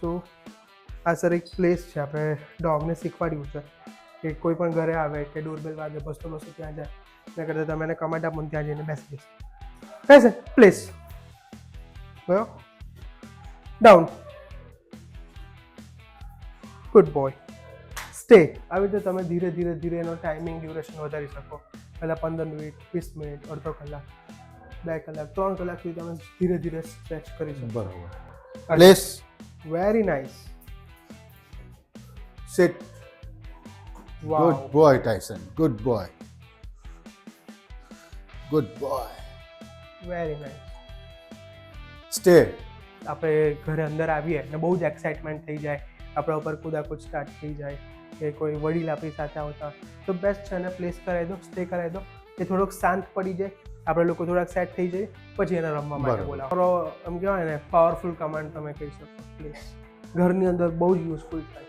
સો આ સર એક પ્લેસ છે, આપણે ડોગને શીખવાડ્યું છે કે કોઈ પણ ઘરે આવે કે ડોરબેલ વાગે બસતો ત્યાં જાય એના કરતાં તમે એને કમાન્ડ આપો ને ત્યાં જઈને બેસી જશે. કઈ છે પ્લેસ ગયો ડાઉન, ગુડ બોય, સ્ટે. આવી રીતે તમે ધીરે ધીરે ધીરે એનો ટાઈમિંગ ડ્યુરેશન વધારી શકો. પહેલાં 15 મિનિટ, 20 મિનિટ, અડધો કલાક, 2 કલાક, 3 કલાક સુધી તમે ધીરે ધીરે સ્ટ્રેચ કરી શકો. બરાબર. Place. Very nice. Sit. Good boy Tyson, good boy, good boy. Very nice. Stay. આપણે ઘરે અંદર આવીએ ને બહુ જ એક્સાઇટમેન્ટ થઈ જાય, આપણા ઉપર કૂદાકૂદ સ્ટાર્ટ થઈ જાય કે કોઈ વડીલ આપણી સાથે આવતા તો બેસ્ટ છે એને પ્લેસ કરાવી દો, સ્ટે કરાવી દો. એ થોડોક શાંત પડી જાય, આપણે લોકો થોડાક સેટ થઈ જાય, પછી એને રમવા માટે બોલાવો. એમ કહેવાય ને પાવરફુલ કમાન્ડ તમે કહી શકો પ્લેસ. ઘરની અંદર બહુ જ યુઝફુલ થાય.